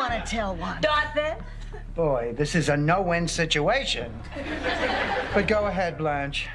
want to tell one. Dorothy? Boy, this is a no-win situation. But go ahead, Blanche.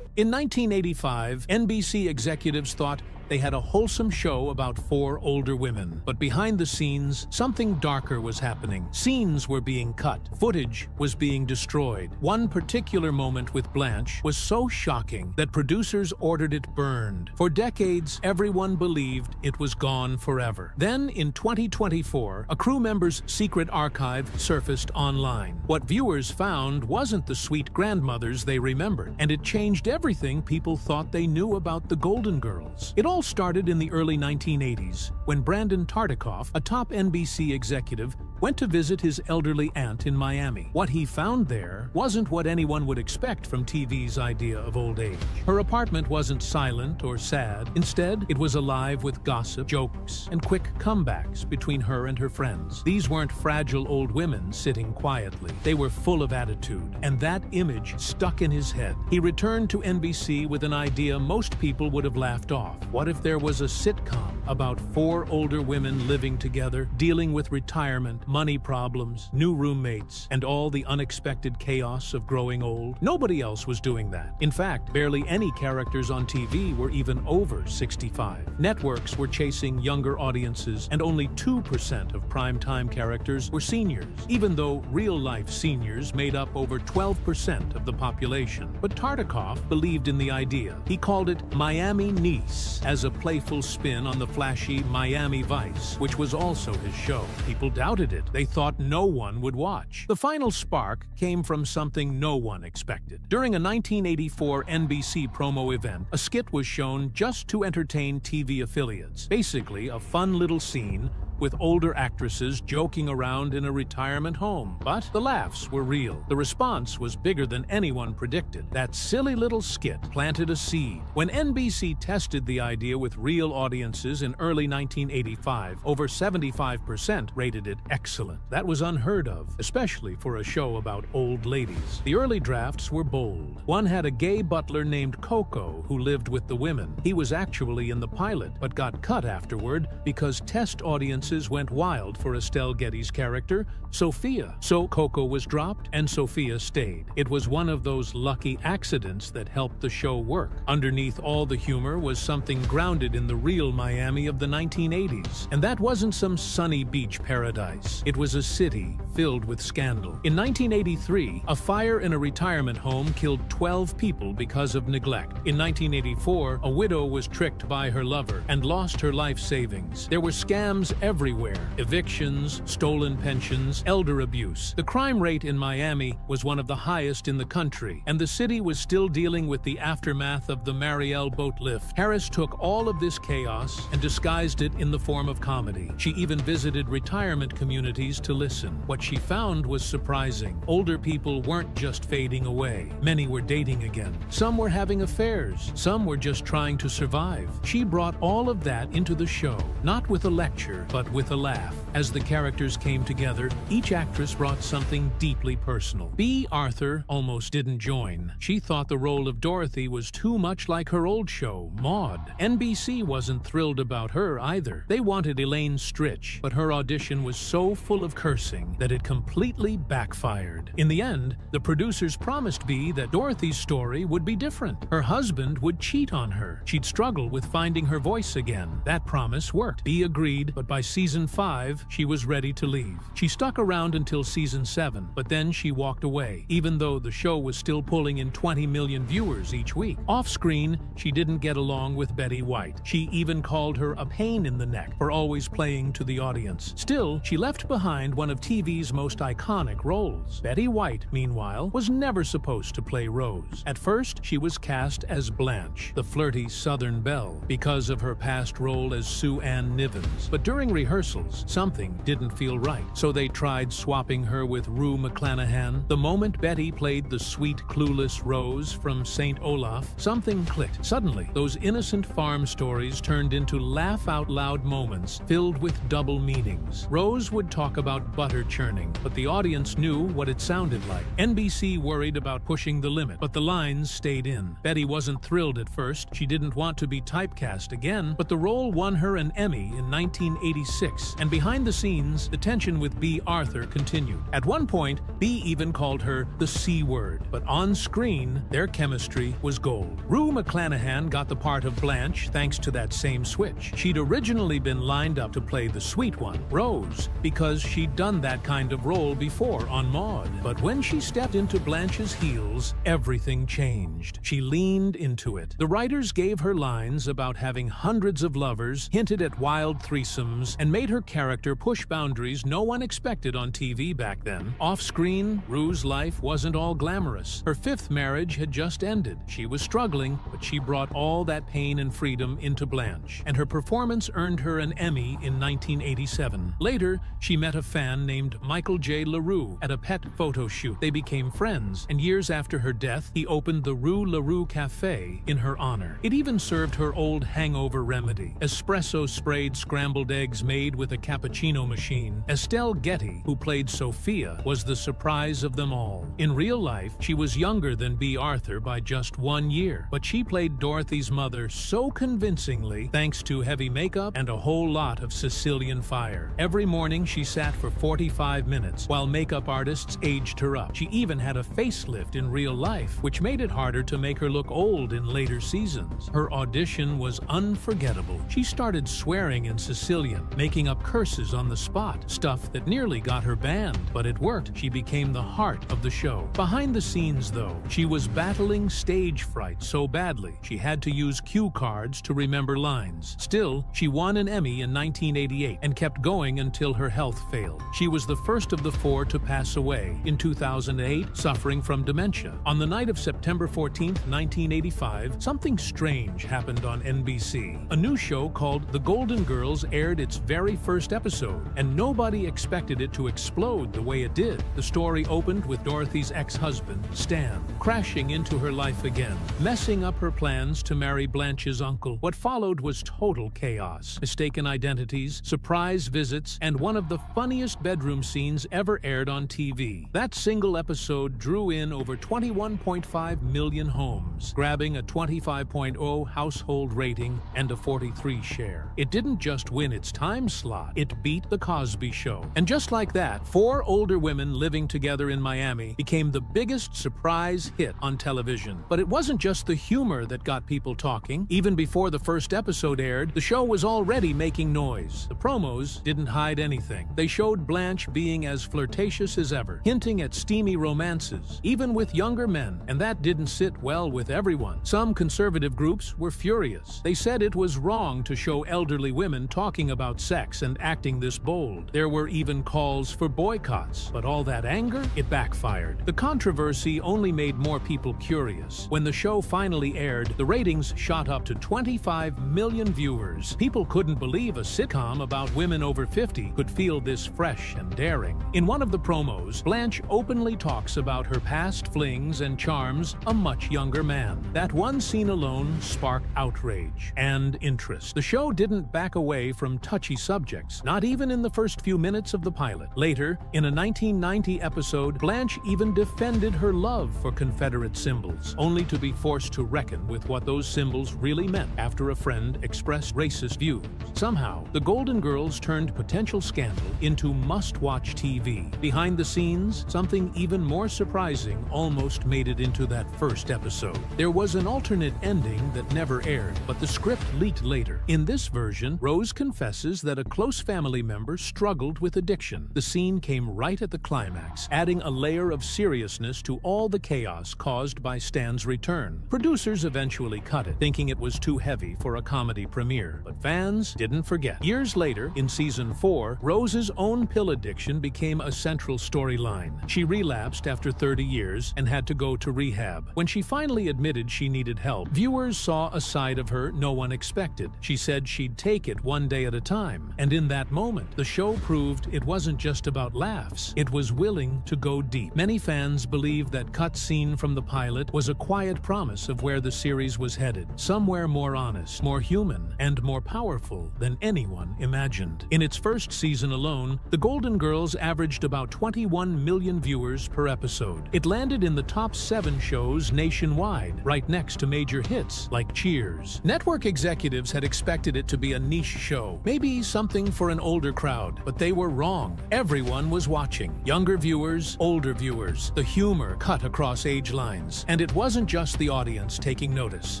In 1985, NBC executives thought they had a wholesome show about 4 older women. But behind the scenes, something darker was happening. Scenes were being cut. Footage was being destroyed. One particular moment with Blanche was so shocking that producers ordered it burned. For decades, everyone believed it was gone forever. Then, in 2024, a crew member's secret archive surfaced online. What viewers found wasn't the sweet grandmothers they remembered, and it changed everything people thought they knew about the Golden Girls. It all started in the early 1980s, when Brandon Tartikoff, a top NBC executive, went to visit his elderly aunt in Miami. What he found there wasn't what anyone would expect from TV's idea of old age. Her apartment wasn't silent or sad. Instead, it was alive with gossip, jokes, and quick comebacks between her and her friends. These weren't fragile old women sitting quietly. They were full of attitude, and that image stuck in his head. He returned to NBC with an idea most people would have laughed off. What if there was a sitcom about 4 older women living together, dealing with retirement, money problems, new roommates, and all the unexpected chaos of growing old? Nobody else was doing that. In fact, barely any characters on TV were even over 65. Networks were chasing younger audiences, and only 2% of primetime characters were seniors, even though real-life seniors made up over 12% of the population. But Tartikoff believed in the idea. He called it Miami Nice, as a playful spin on the flashy Miami Vice, which was also his show. People doubted it. They thought no one would watch. The final spark came from something no one expected. During a 1984 NBC promo event, a skit was shown just to entertain TV affiliates. Basically, a fun little scene with older actresses joking around in a retirement home. But the laughs were real. The response was bigger than anyone predicted. That silly little skit planted a seed. When NBC tested the idea with real audiences in early 1985, over 75% rated it excellent. That was unheard of, especially for a show about old ladies. The early drafts were bold. One had a gay butler named Coco who lived with the women. He was actually in the pilot, but got cut afterward because test audiences went wild for Estelle Getty's character, Sophia. So Coco was dropped and Sophia stayed. It was one of those lucky accidents that helped the show work. Underneath all the humor was something grounded in the real Miami of the 1980s. And that wasn't some sunny beach paradise. It was a city filled with scandal. In 1983, a fire in a retirement home killed 12 people because of neglect. In 1984, a widow was tricked by her lover and lost her life savings. There were scams everywhere: evictions, stolen pensions, elder abuse. The crime rate in Miami was one of the highest in the country, and the city was still dealing with the aftermath of the Mariel boat lift. Harris took all of this chaos and disguised it in the form of comedy. She even visited retirement communities to listen. What she found was surprising. Older people weren't just fading away. Many were dating again. Some were having affairs. Some were just trying to survive. She brought all of that into the show, not with a lecture, but with a laugh. As the characters came together, each actress brought something deeply personal. Bea Arthur almost didn't join. She thought the role of Dorothy was too much like her old show, Maude. NBC wasn't thrilled about her either. They wanted Elaine Stritch, but her audition was so full of cursing that it completely backfired. In the end, the producers promised Bea that Dorothy's story would be different. Her husband would cheat on her. She'd struggle with finding her voice again. That promise worked. Bea agreed, but by season 5, she was ready to leave. She stuck around until season 7, but then she walked away, even though the show was still pulling in 20 million viewers each week. Off-screen, she didn't get along with Betty White. She even called her a pain in the neck for always playing to the audience. Still, she left behind one of TV's most iconic roles. Betty White, meanwhile, was never supposed to play Rose. At first, she was cast as Blanche, the flirty Southern belle, because of her past role as Sue Ann Nivens. But during rehearsals, something didn't feel right, so they tried swapping her with Rue McClanahan. The moment Betty played the sweet, clueless Rose from St. Olaf, something clicked. Suddenly, those innocent farm charm stories turned into laugh-out-loud moments filled with double meanings. Rose would talk about butter churning, but the audience knew what it sounded like. NBC worried about pushing the limit, but the lines stayed in. Betty wasn't thrilled at first. She didn't want to be typecast again, but the role won her an Emmy in 1986, and behind the scenes, the tension with Bea Arthur continued. At one point, Bea even called her the C word, but on screen, their chemistry was gold. Rue McClanahan got the part of Blanche thanks to that same switch. She'd originally been lined up to play the sweet one, Rose, because she'd done that kind of role before on Maude. But when she stepped into Blanche's heels, everything changed. She leaned into it. The writers gave her lines about having hundreds of lovers, hinted at wild threesomes, and made her character push boundaries no one expected on TV back then. Off-screen, Rue's life wasn't all glamorous. Her fifth marriage had just ended. She was struggling, but she brought all that pain and freedom into Blanche, and her performance earned her an Emmy in 1987. Later, she met a fan named Michael J. LaRue at a pet photo shoot. They became friends, and years after her death, he opened the Rue LaRue Cafe in her honor. It even served her old hangover remedy, espresso-sprayed scrambled eggs made with a cappuccino machine. Estelle Getty, who played Sophia, was the surprise of them all. In real life, she was younger than Bea Arthur by just 1 year, but she played Dorothy's mother so convincingly thanks to heavy makeup and a whole lot of Sicilian fire. Every morning, she sat for 45 minutes while makeup artists aged her up. She even had a facelift in real life, which made it harder to make her look old in later seasons. Her audition was unforgettable. She started swearing in Sicilian, making up curses on the spot, stuff that nearly got her banned, but it worked. She became the heart of the show. Behind the scenes, though, she was battling stage fright so badly she had to use cue cards to remember lines. Still, she won an Emmy in 1988 and kept going until her health failed. She was the first of the four to pass away in 2008, suffering from dementia. On the night of September 14, 1985, something strange happened on NBC. A new show called The Golden Girls aired its very first episode, and nobody expected it to explode the way it did. The story opened with Dorothy's ex-husband, Stan, crashing into her life again, messing up her plans to marry Blanche's uncle. What followed was total chaos. Mistaken identities, surprise visits, and one of the funniest bedroom scenes ever aired on TV. That single episode drew in over 21.5 million homes, grabbing a 25.0 household rating and a 43 share. It didn't just win its time slot, it beat The Cosby Show. And just like that, four older women living together in Miami became the biggest surprise hit on television. But it wasn't just the humor that got people talking. Even before the first episode aired, the show was already making noise. The promos didn't hide anything. They showed Blanche being as flirtatious as ever, hinting at steamy romances, even with younger men, and that didn't sit well with everyone. Some conservative groups were furious. They said it was wrong to show elderly women talking about sex and acting this bold. There were even calls for boycotts, but all that anger, it backfired. The controversy only made more people curious. When the show finally aired, the ratings shot up to 25 million viewers. People couldn't believe a sitcom about women over 50 could feel this fresh and daring. In one of the promos, Blanche openly talks about her past flings and charms a much younger man. That one scene alone sparked outrage and interest. The show didn't back away from touchy subjects, not even in the first few minutes of the pilot. Later, in a 1990 episode, Blanche even defended her love for Confederate symbols, only to be forced to reckon with what those symbols really meant after a friend expressed racist views. Somehow, the Golden Girls turned potential scandal into must-watch TV. Behind the scenes, something even more surprising almost made it into that first episode. There was an alternate ending that never aired, but the script leaked later. In this version, Rose confesses that a close family member struggled with addiction. The scene came right at the climax, adding a layer of seriousness to all the chaos caused by Stan's return. Producers eventually cut it, thinking it was too heavy for a comedy premiere, but fans didn't forget. Years later, in season 4, Rose's own pill addiction became a central storyline. She relapsed after 30 years and had to go to rehab. When she finally admitted she needed help, viewers saw a side of her no one expected. She said she'd take it one day at a time, and in that moment, the show proved it wasn't just about laughs. It was willing to go deep. Many fans believe that cut scene from the pilot was a quiet promise of where the series was headed, somewhere more honest, more human, and more powerful than anyone imagined. In its first season alone, The Golden Girls averaged about 21 million viewers per episode. It landed in the top 7 shows nationwide, right next to major hits like Cheers. Network executives had expected it to be a niche show, maybe something for an older crowd, but they were wrong. Everyone was watching. Younger viewers, older viewers. The humor cut across age lines. And it wasn't just the audience taking notice.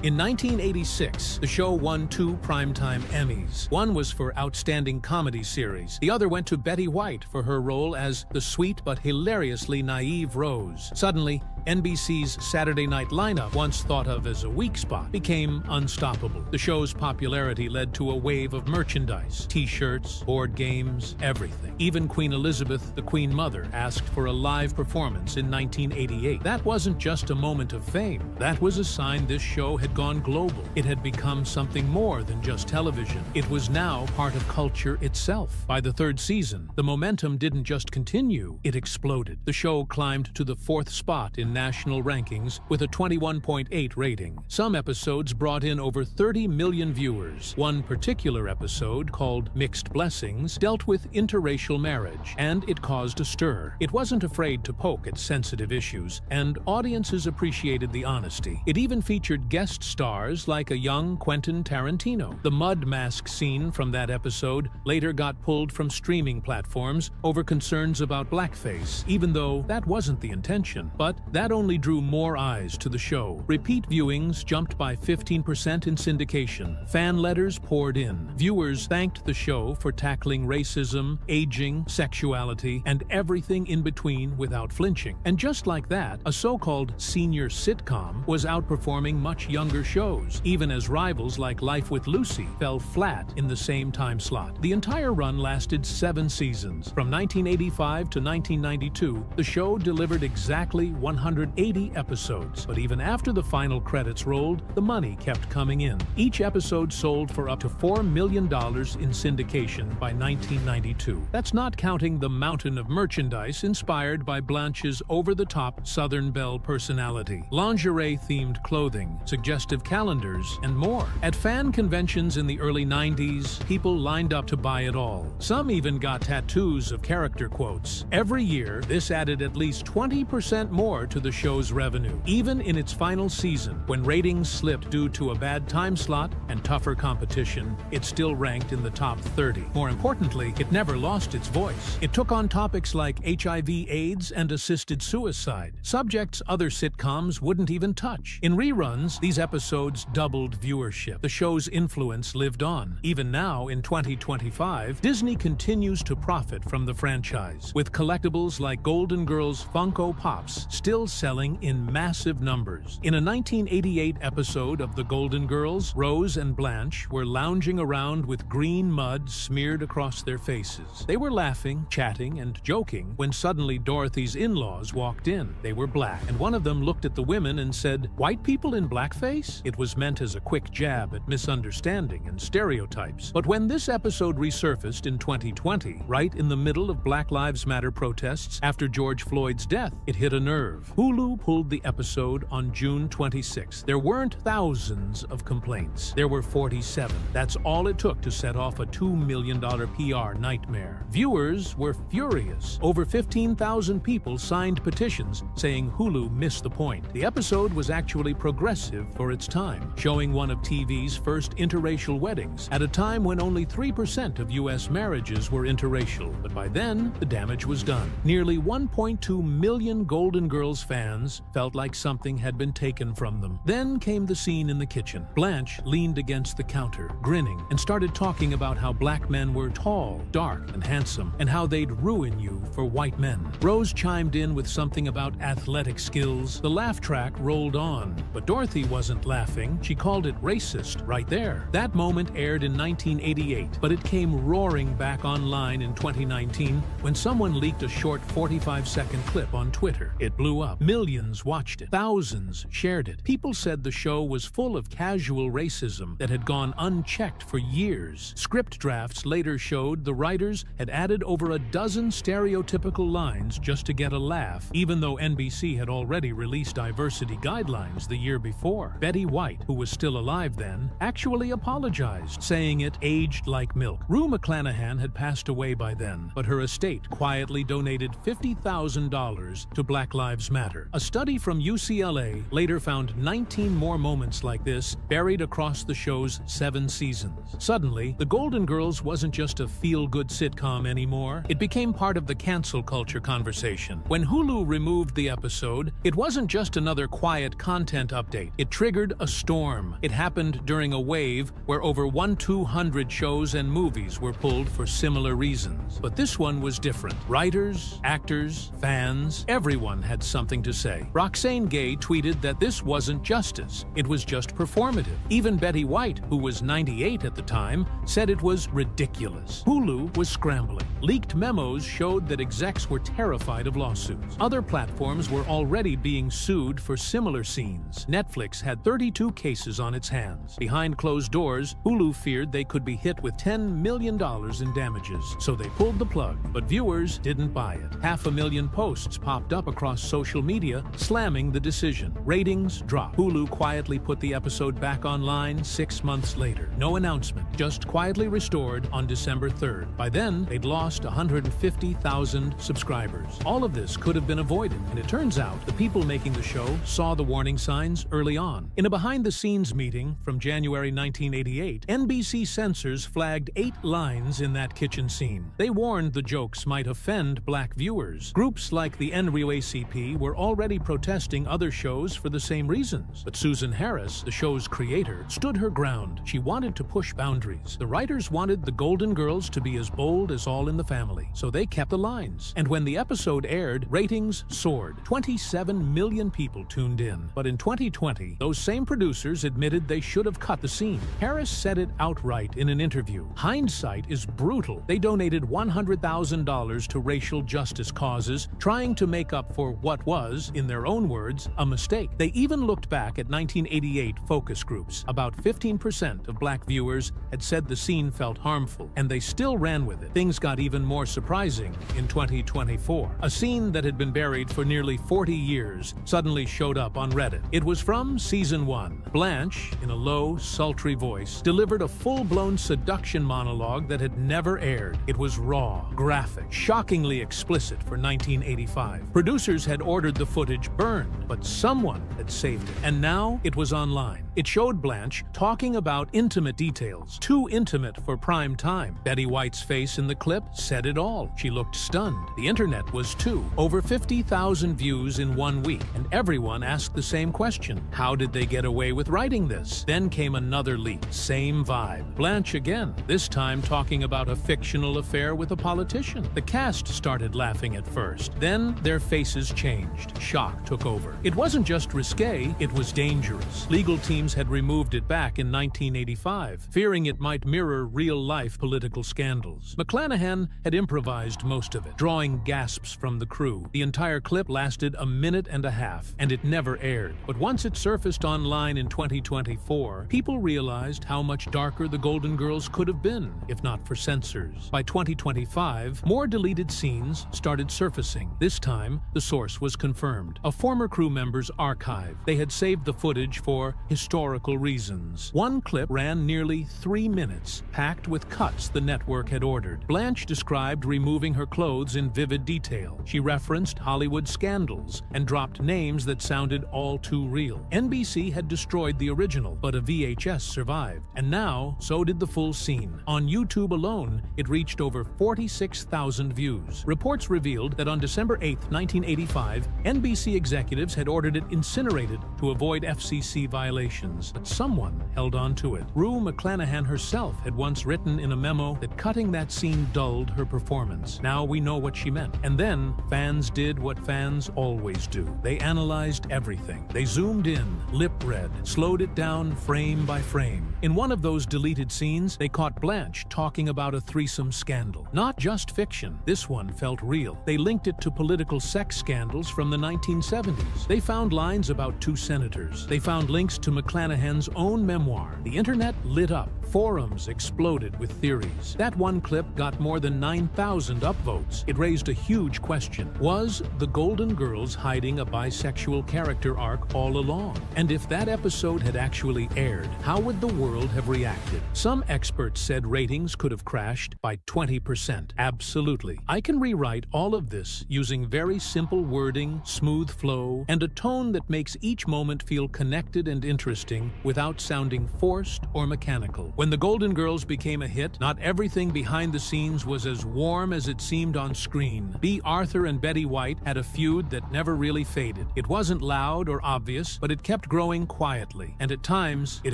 In 1986, the show won 2 primetime Emmys. One was for Outstanding Comedy Series. The other went to Betty White for her role as the sweet but hilariously naive Rose. Suddenly, NBC's Saturday night lineup, once thought of as a weak spot, became unstoppable. The show's popularity led to a wave of merchandise, t-shirts, board games, everything. Even Queen Elizabeth, the Queen Mother, asked for a live performance in 1988. That wasn't just a moment of fame. That was a sign this show had gone global. It had become something more than just television. It was now part of culture itself. By the 3rd season, the momentum didn't just continue, it exploded. The show climbed to the 4th spot in national rankings with a 21.8 rating. Some episodes brought in over 30 million viewers. One particular episode, called Mixed Blessings, dealt with interracial marriage, and it caused a stir. It wasn't afraid to poke at sensitive issues, and audiences appreciated the honesty. It even featured guest stars like a young Quentin Tarantino. The mud mask scene from that episode later got pulled from streaming platforms over concerns about blackface, even though that wasn't the intention. But that only drew more eyes to the show. Repeat viewings jumped by 15% in syndication. Fan letters poured in. Viewers thanked the show for tackling racism, aging, sexuality, and everything in between without flinching. And just like that, a so-called senior sitcom was outperforming much younger shows, even as rivals like Life with Lucy fell flat in the same time slot. The entire run lasted 7 seasons. From 1985 to 1992, the show delivered exactly 180 episodes, but even after the final credits rolled, the money kept coming in. Each episode sold for up to $4 million in syndication by 1992. That's not counting the mountain of merchandise inspired by Blanche's over-the-top Southern Belle personality, lingerie-themed clothing, suggestive calendars, and more. At fan conventions in the early 90s, people lined up to buy it all. Some even got tattoos of character quotes. Every year, this added at least 20% more to the show's revenue. Even in its final season, when ratings slipped due to a bad time slot and tougher competition, it still ranked in the top 30. More importantly, it never lost its voice. It took on topics like HIV/AIDS and assisted suicide, subjects other sitcoms wouldn't even touch. In reruns, these episodes doubled viewership. The show's influence lived on. Even now, in 2025, Disney continues to profit from the franchise, with collectibles like Golden Girls Funko Pops still selling in massive numbers. In a 1988 episode of The Golden Girls, Rose and Blanche were lounging around with green mud smeared across their faces. They were laughing, chatting, and joking when suddenly Dorothy's in-laws walked in. They were black, and one of them looked at the women and said, "White people in blackface?" It was meant as a quick jab at misunderstanding and stereotypes. But when this episode resurfaced in 2020, right in the middle of Black Lives Matter protests after George Floyd's death, it hit a nerve. Hulu pulled the episode on June 26. There weren't thousands of complaints. There were 47. That's all it took to set off a $2 million PR nightmare. Viewers were furious. Over 15,000 people signed petitions saying Hulu missed the point. The episode was actually progressive for its time, showing one of TV's first interracial weddings at a time when only 3% of U.S. marriages were interracial. But by then, the damage was done. Nearly 1.2 million Golden Girls fans felt like something had been taken from them. Then came the scene in the kitchen. Blanche leaned against the counter, grinning, and started talking about how black men were tall, dark, and handsome, and how they'd ruin you for white men. Rose chimed in with something about athletic skills. The laugh track rolled on, but Dorothy wasn't laughing. She called it racist right there. That moment aired in 1988, but it came roaring back online in 2019 when someone leaked a short 45-second clip on Twitter. It blew up. Millions watched it. Thousands shared it. People said the show was full of casual racism that had gone unchecked for years. Script drafts later showed the writers had added over a dozen stereotypical lines just to get a laugh, even though NBC had already released diversity guidelines the year before. Betty White, who was still alive then, actually apologized, saying it aged like milk. Rue McClanahan had passed away by then, but her estate quietly donated $50,000 to Black Lives Matter. A study from UCLA later found 19 more moments like this buried across the show's 7 seasons. Suddenly, The Golden Girls wasn't just a feel-good sitcom anymore. It became part of the cancel culture conversation. When Hulu removed the episode, it wasn't just another quiet content update. It triggered a storm. It happened during a wave where over 1,200 shows and movies were pulled for similar reasons. But this one was different. Writers, actors, fans, everyone had something to say. Roxane Gay tweeted that this wasn't justice. It was just performative. Even Betty White, who was 98 at the time, said it was ridiculous. Hulu was scrambling. Leaked memos showed that execs were terrified of lawsuits. Other platforms were already being sued for similar scenes. Netflix had 32 cases on its hands. Behind closed doors, Hulu feared they could be hit with $10 million in damages, so they pulled the plug. But viewers didn't buy it. 500,000 posts popped up across social media slamming the decision. Ratings dropped. Hulu quietly put the episode back online 6 months later. No announcement, just quietly restored on December 3rd. By then, they'd lost 150,000 subscribers. All of this could have been avoided, and it turns out the people making the show saw the warning signs early on. In a behind-the-scenes meeting from January 1988, NBC censors flagged 8 lines in that kitchen scene. They warned the jokes might offend black viewers. Groups like the NAACP were already protesting other shows for the same reasons. But Susan Harris, the show's creator, stood her ground. She wanted to push boundaries. The writers wanted the Golden Girls to be as bold as All in the Family, so they kept the lines. And when the episode aired, ratings soared. 27 million people tuned in. But in 2020, those same producers admitted they should have cut the scene. Harris said it outright in an interview. Hindsight is brutal. They donated $100,000 to racial justice causes, trying to make up for what was, in their own words, a mistake. They even looked back at 1988 focus groups. About 15% of black viewers had said the scene felt harmful, and they still ran with it. Things got even more surprising in 2024. A scene that had been buried for nearly 40 years suddenly showed up on Reddit. It was from Season 1. Blanche, in a low, sultry voice, delivered a full-blown seduction monologue that had never aired. It was raw, graphic, shockingly explicit for 1985. Producers had ordered the footage burned, but someone had saved it, and now it was online. It showed Blanche talking about intimate details, too intimate for prime time. Betty White's face in the clip said it all. She looked stunned. The internet was too. Over 50,000 views in 1 week, and everyone asked the same question. How did they get away with writing this? Then came another leak. Same vibe. Blanche again, this time talking about a fictional affair with a politician. The cast started laughing at first. Then their faces changed. Shock took over. It wasn't just risque, it was dangerous. Legal teams had removed it back in 1985, fearing it might mirror real-life political scandals. McClanahan had improvised most of it, drawing gasps from the crew. The entire clip lasted a minute and a half, and it never aired. But once it surfaced online in 2024, people realized how much darker the Golden Girls could have been, if not for censors. By 2025, more deleted scenes started surfacing. This time, the source was confirmed. A former crew member's archive. They had saved the footage for historical reasons. One clip ran nearly 3 minutes, packed with cuts the network had ordered. Blanche described removing her clothes in vivid detail. She referenced Hollywood scandals and dropped names that sounded all too real. NBC had destroyed the original, but a VHS survived. And now, so did the full scene. On YouTube alone, it reached over 46,000 views. Reports revealed that on December 8, 1985, NBC executives had ordered it incinerated to avoid FCC violations, but someone held on to it. Rue McClanahan herself had once written in a memo that cutting that scene dulled her performance. Now we know what she meant. And then, fans did what fans always do. They analyzed everything. They zoomed in, lip-read, slowed it down frame by frame. In one of those deleted scenes, they caught Blanche talking about a threesome scandal. Not just fiction. This one felt real. They linked it to political sex scandals from the 1970s. They found lines about 2 senators. They found links to McClanahan's own memoir. The internet lit up. Forums exploded with theories. That one clip got more than 9,000 upvotes. It raised a huge question. Was the Golden Girls hiding a bisexual character arc all along? And if that episode had actually aired, how would the world have reacted? Some experts said ratings could have crashed by 20%. Absolutely. I can rewrite all of this using very simple wording, smooth flow, and a tone that makes each moment feel connected and interesting without sounding forced or mechanical. When the Golden Girls became a hit, not everything behind the scenes was as warm as it seemed on screen. B. Arthur and Betty White had a feud that never really faded. It wasn't loud or obvious, but it kept growing quietly, and at times it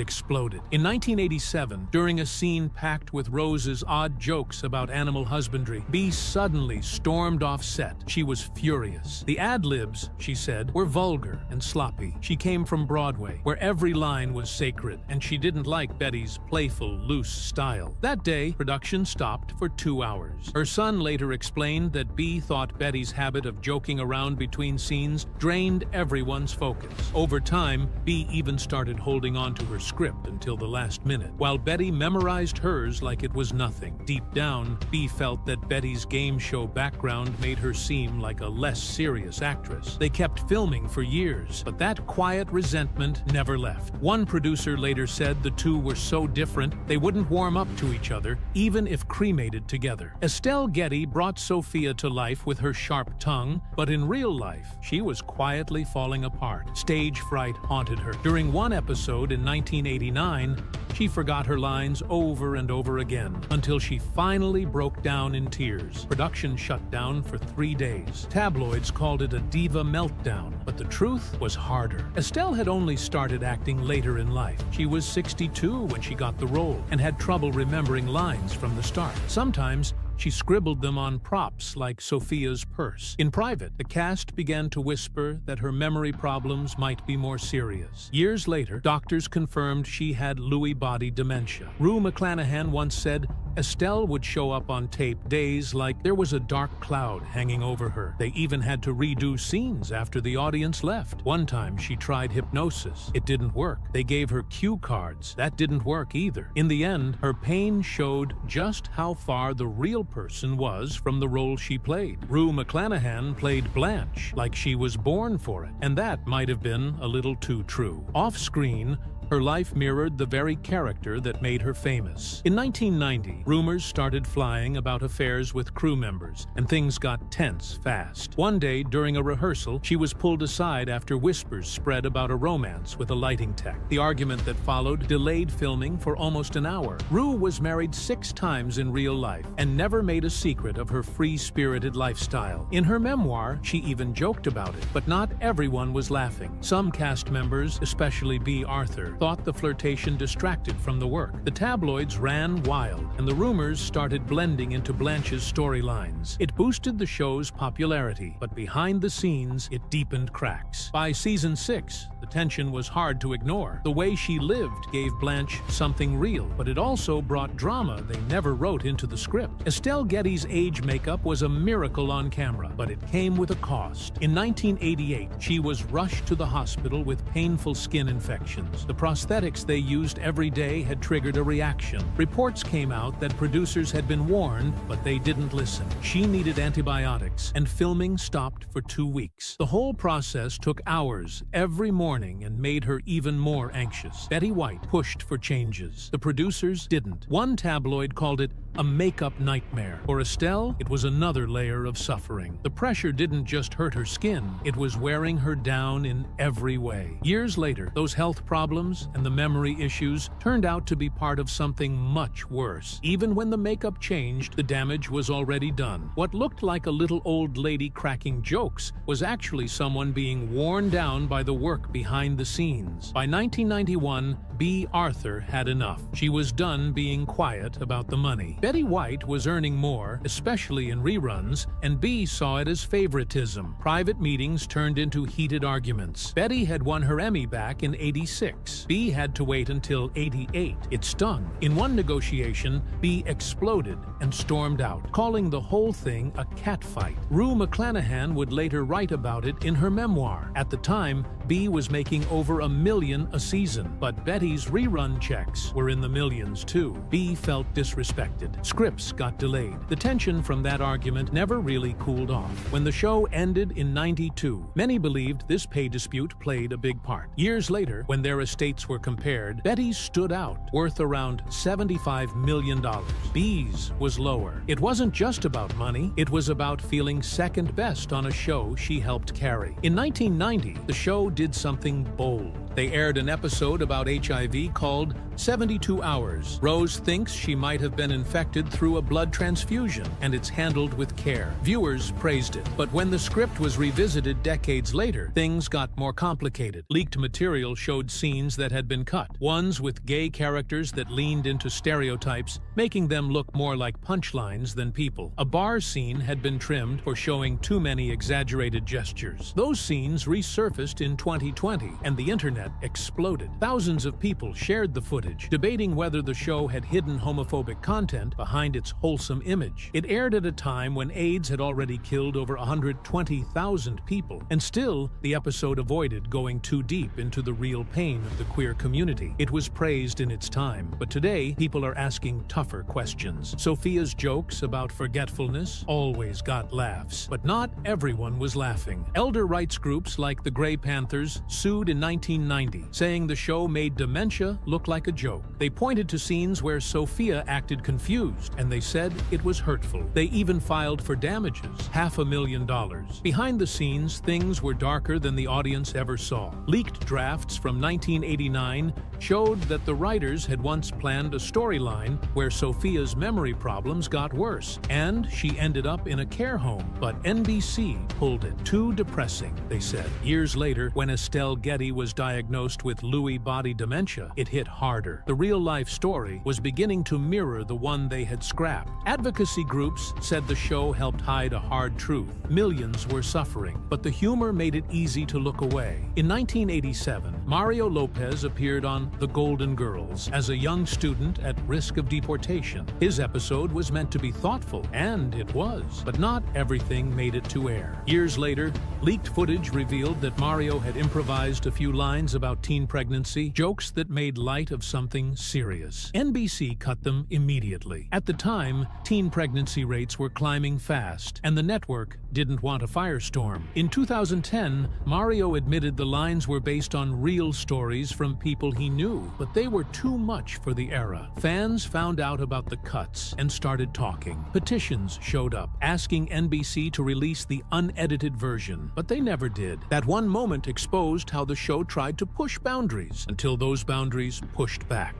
exploded. In 1987, during a scene packed with Rose's odd jokes about animal husbandry, B suddenly stormed off set. She was furious. The ad-libs, she said, were vulgar and sloppy. She came from Broadway, where every line was sacred, and she didn't like Betty's playful, loose style. That day, production stopped for 2 hours. Her son later explained that B thought Betty's habit of joking around between scenes drained everyone's focus. Over time, B even started holding on to her script until the last minute, while Betty memorized hers like it was nothing. Deep down, B felt that Betty's game show background made her seem like a less serious actress. They kept filming for years, but that quiet resentment never left. One producer later said the two were so different they wouldn't warm up to each other, even if cremated together. Estelle Getty brought Sophia to life with her sharp tongue, but in real life, she was quietly falling apart. Stage fright haunted her. During one episode in 1989, she forgot her lines over and over again, until she finally broke down in tears. Production shut down for 3 days. Tabloids called it a diva meltdown, but the truth was harder. Estelle had only started acting later in life. She was 62 when she got the role, and had trouble remembering lines from the start. Sometimes, she scribbled them on props like Sophia's purse. In private, the cast began to whisper that her memory problems might be more serious. Years later, doctors confirmed she had Lewy body dementia. Rue McClanahan once said, Estelle would show up on tape days like there was a dark cloud hanging over her. They even had to redo scenes after the audience left. One time, she tried hypnosis. It didn't work. They gave her cue cards. That didn't work either. In the end, her pain showed just how far the real person was from the role she played. Rue McClanahan played Blanche like she was born for it, and that might have been a little too true. Off-screen, her life mirrored the very character that made her famous. In 1990, rumors started flying about affairs with crew members, and things got tense fast. One day, during a rehearsal, she was pulled aside after whispers spread about a romance with a lighting tech. The argument that followed delayed filming for almost an hour. Rue was married 6 times in real life and never made a secret of her free-spirited lifestyle. In her memoir, she even joked about it, but not everyone was laughing. Some cast members, especially B. Arthur, thought the flirtation distracted from the work. The tabloids ran wild, and the rumors started blending into Blanche's storylines. It boosted the show's popularity, but behind the scenes, it deepened cracks. By season 6, the tension was hard to ignore. The way she lived gave Blanche something real, but it also brought drama they never wrote into the script. Estelle Getty's age makeup was a miracle on camera, but it came with a cost. In 1988, she was rushed to the hospital with painful skin infections. The prosthetics they used every day had triggered a reaction. Reports came out that producers had been warned, but they didn't listen. She needed antibiotics, and filming stopped for 2 weeks. The whole process took hours every morning and made her even more anxious. Betty White pushed for changes. The producers didn't. One tabloid called it a makeup nightmare. For Estelle, it was another layer of suffering. The pressure didn't just hurt her skin, it was wearing her down in every way. Years later, those health problems and the memory issues turned out to be part of something much worse. Even when the makeup changed, the damage was already done. What looked like a little old lady cracking jokes was actually someone being worn down by the work behind the scenes. By 1991, B. Arthur had enough. She was done being quiet about the money. Betty White was earning more, especially in reruns, and B saw it as favoritism. Private meetings turned into heated arguments. Betty had won her Emmy back in '86. B had to wait until '88. It stung. In one negotiation, B exploded and stormed out, calling the whole thing a catfight. Rue McClanahan would later write about it in her memoir. At the time, Bee was making over $1 million a season, but Betty's rerun checks were in the millions too. Bee felt disrespected. Scripts got delayed. The tension from that argument never really cooled off. When the show ended in '92, many believed this pay dispute played a big part. Years later, when their estates were compared, Betty's stood out, worth around $75 million. Bee's was lower. It wasn't just about money, it was about feeling second best on a show she helped carry. In 1990, the show did something bold. They aired an episode about HIV called 72 Hours. Rose thinks she might have been infected through a blood transfusion, and it's handled with care. Viewers praised it, but when the script was revisited decades later, things got more complicated. Leaked material showed scenes that had been cut, ones with gay characters that leaned into stereotypes, making them look more like punchlines than people. A bar scene had been trimmed for showing too many exaggerated gestures. Those scenes resurfaced in 2020, and the internet exploded. Thousands of people shared the footage, debating whether the show had hidden homophobic content behind its wholesome image. It aired at a time when AIDS had already killed over 120,000 people, and still, the episode avoided going too deep into the real pain of the queer community. It was praised in its time, but today, people are asking tougher questions. Sophia's jokes about forgetfulness always got laughs, but not everyone was laughing. Elder rights groups like the Grey Panthers sued in 1990, saying the show made dementia look like a joke. They pointed to scenes where Sophia acted confused, and they said it was hurtful. They even filed for damages, $500,000. Behind the scenes, things were darker than the audience ever saw. Leaked drafts from 1989 showed that the writers had once planned a storyline where Sophia's memory problems got worse, and she ended up in a care home, but NBC pulled it. Too depressing, they said. Years later, when Estelle Getty was diagnosed with Lewy body dementia, it hit harder. The real-life story was beginning to mirror the one they had scrapped. Advocacy groups said the show helped hide a hard truth. Millions were suffering, but the humor made it easy to look away. In 1987, Mario Lopez appeared on The Golden Girls as a young student at risk of deportation. His episode was meant to be thoughtful, and it was, but not everything made it to air. Years later, leaked footage revealed that Mario had improvised a few lines about teen pregnancy, jokes that made light of something serious. NBC cut them immediately. At the time, teen pregnancy rates were climbing fast, and the network didn't want a firestorm. In 2010, Mario admitted the lines were based on real stories from people he knew, but they were too much for the era. Fans found out about the cuts and started talking. Petitions showed up, asking NBC to release the unedited version, but they never did. That one moment exposed how the show tried to push boundaries until those boundaries pushed back.